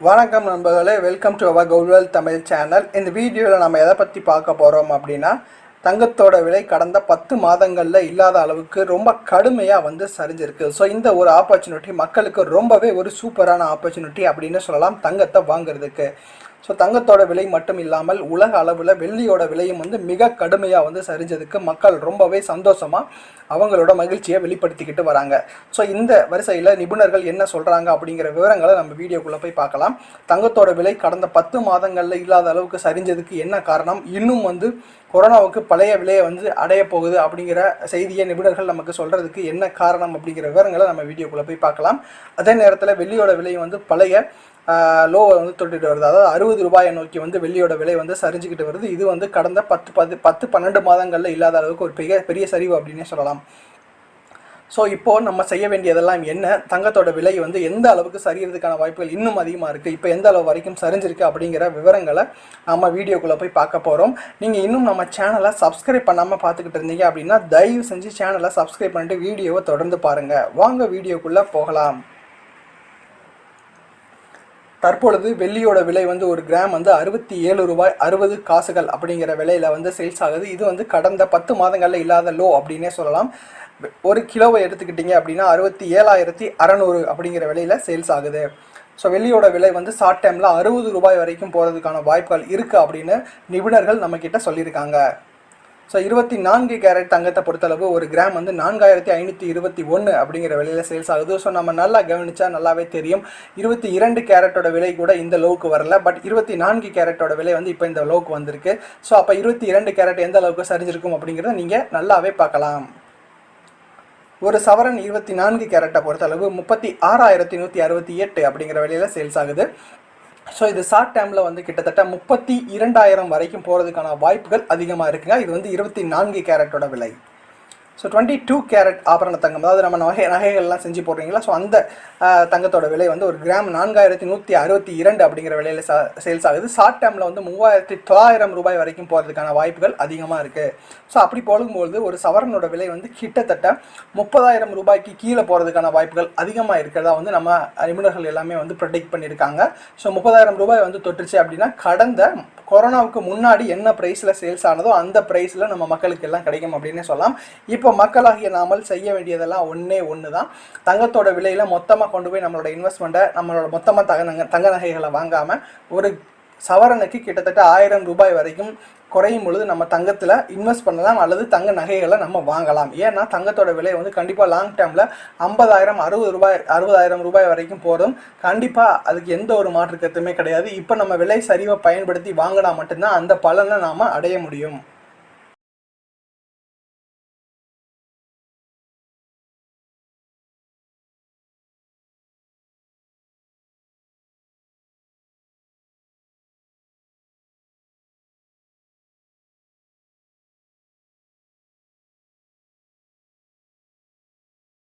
வணக்கம் நண்பர்களே, welcome to our Goldwell Tamil channel. இந்த வீடியோவில் நம்ம எதை பற்றி பார்க்க போகிறோம் அப்படின்னா, தங்கத்தோட விலை கடந்த 10 மாதங்களில் இல்லாத அளவுக்கு ரொம்ப கடுமையாக சரிஞ்சிருக்கு. ஸோ இந்த ஒரு ஆப்பர்ச்சுனிட்டி மக்களுக்கு ரொம்பவே ஒரு சூப்பரான ஆப்பர்ச்சுனிட்டி அப்படின்னு சொல்லலாம் தங்கத்தை வாங்குறதுக்கு. ஸோ தங்கத்தோட விலை மட்டும் இல்லாமல் உலக அளவில் வெள்ளியோட விலையும் மிக கடுமையாக சரிஞ்சதுக்கு மக்கள் ரொம்பவே சந்தோஷமாக அவங்களோட மகிழ்ச்சியை வெளிப்படுத்திக்கிட்டு வராங்க. ஸோ இந்த வரிசையில் நிபுணர்கள் என்ன சொல்கிறாங்க அப்படிங்கிற விவரங்களை நம்ம வீடியோக்குள்ளே போய் பார்க்கலாம். தங்கத்தோட விலை கடந்த 10 மாதங்களில் இல்லாத அளவுக்கு சரிஞ்சதுக்கு என்ன காரணம், இன்னும் கொரோனாவுக்கு பழைய விலையை அடைய போகுது அப்படிங்கிற செய்தியை நிபுணர்கள் நமக்கு சொல்கிறதுக்கு என்ன காரணம் அப்படிங்கிற விவரங்களை நம்ம வீடியோக்குள்ளே போய் பார்க்கலாம். அதே நேரத்தில் வெள்ளியோட விலை பழைய லோவை தொட்டுட்டு வருது. அதாவது 60 ரூபாயை நோக்கி வெள்ளியோட விலை சரிஞ்சுக்கிட்டு வருது. இது கடந்த 10-12 மாதங்களில் இல்லாத அளவுக்கு ஒரு பெரிய சரிவு அப்படின்னே சொல்லலாம். ஸோ இப்போது நம்ம செய்ய வேண்டியதெல்லாம் என்ன, தங்கத்தோட விலை எந்த அளவுக்கு சரியறதுக்கான வாய்ப்புகள் இன்னும் அதிகமாக இருக்குது, இப்போ எந்த அளவு வரைக்கும் சரிஞ்சிருக்கு அப்படிங்கிற விவரங்களை நம்ம வீடியோக்குள்ளே போய் பார்க்க போகிறோம். நீங்கள் இன்னும் நம்ம சேனலை சப்ஸ்கிரைப் பண்ணாமல் பார்த்துக்கிட்டு இருந்தீங்க அப்படின்னா தயவு செஞ்சு சேனலை சப்ஸ்கிரைப் பண்ணிட்டு வீடியோவை தொடர்ந்து பாருங்கள். வாங்க வீடியோக்குள்ளே போகலாம். தற்பொழுது வெள்ளியோட விலை ஒரு கிராம் 67 ரூபாய் 60 காசுகள் அப்படிங்கிற விலையில் சேல்ஸ் ஆகுது. இது கடந்த 10 மாதங்களில் இல்லாத லோ அப்படின்னே சொல்லலாம். ஒரு கிலோவை எடுத்துக்கிட்டிங்க அப்படின்னா 67,600 அப்படிங்கிற விலையில் சேல்ஸ் ஆகுது. ஸோ வெள்ளியோட விலை ஷார்ட் டைமில் 60 ரூபாய் வரைக்கும் போகிறதுக்கான வாய்ப்புகள் இருக்குது அப்படின்னு நிபுணர்கள் நம்மக்கிட்ட சொல்லியிருக்காங்க. ஸோ 24 கேரட் தங்கத்தை பொறுத்தளவு ஒரு கிராம் 4,521 அப்படிங்கிற விலையில் சேல்ஸ் ஆகுது. ஸோ நம்ம நல்லா கவனிச்சா நல்லாவே தெரியும், 22 கேரட்டோட விலை கூட இந்த லோவுக்கு வரல. பட் 24 கேரட்டோட விலை இப்போ இந்த லோவுக்கு வந்திருக்கு. ஸோ அப்போ 22 கேரட் எந்த அளவுக்கு சரிஞ்சிருக்கும் அப்படிங்கிறத நீங்கள் நல்லாவே பார்க்கலாம். ஒரு சவரன் 24 கேரட்டை பொறுத்தளவு 36,168 அப்படிங்கிற விலையில் சேல்ஸ் ஆகுது. ஸோ இது ஷார்ட் டைமில் கிட்டத்தட்ட 32,000 வரைக்கும் போகிறதுக்கான வாய்ப்புகள் அதிகமாக இருக்குங்க. இது 24 கேரட்டோட விலை. ஸோ 22 கேரட் ஆபரண தங்கம், அதாவது நம்ம நகைகள்லாம் செஞ்சு போடுறீங்களா, ஸோ அந்த தங்கத்தோட விலை ஒரு கிராம் 4,162 அப்படிங்கிற விலையில் சேல்ஸ் ஆகுது. ஷார்ட் டைமில் 3,900 ரூபாய் வரைக்கும் போகிறதுக்கான வாய்ப்புகள் அதிகமாக இருக்குது. ஸோ அப்படி போகும்போது ஒரு சவரனோட விலை கிட்டத்தட்ட 30,000 ரூபாய்க்கு கீழே போகிறதுக்கான வாய்ப்புகள் அதிகமாக இருக்கிறதா நம்ம நிபுணர்கள் எல்லாமே ப்ரெடிக்ட் பண்ணியிருக்காங்க. ஸோ 30,000 ரூபாய் தொட்டுருச்சு அப்படின்னா கடந்த கொரோனாவுக்கு முன்னாடி என்ன ப்ரைஸில் சேல்ஸ் ஆனதோ அந்த ப்ரைஸில் நம்ம மக்களுக்கு எல்லாம் கிடைக்கும் அப்படின்னு சொல்லலாம். இப்போ மக்களாகிய நாமல் செய்ய வேண்டியதெல்லாம் ஒன்று தான். தங்கத்தோட விலையில் மொத்தமாக கொண்டு போய் நம்மளோட இன்வெஸ்ட்மெண்ட்டை, நம்மளோட மொத்தமாக தங்க நகைகளை வாங்காமல் ஒரு சவரனுக்கு கிட்டத்தட்ட 1000 ரூபாய் வரைக்கும் குறையும் பொழுது நம்ம தங்கத்தில் இன்வெஸ்ட் பண்ணலாம் அல்லது தங்க நகைகளை நம்ம வாங்கலாம். ஏன்னா தங்கத்தோட விலை கண்டிப்பாக லாங் டைமில் 50,000 60,000 ரூபாய் வரைக்கும் போதும். கண்டிப்பாக அதுக்கு எந்த ஒரு மாற்று கருத்துமே கிடையாது. இப்போ நம்ம விலை சரிவை பயன்படுத்தி வாங்கினா மட்டும்தான் அந்த பலனை நாம் அடைய முடியும்.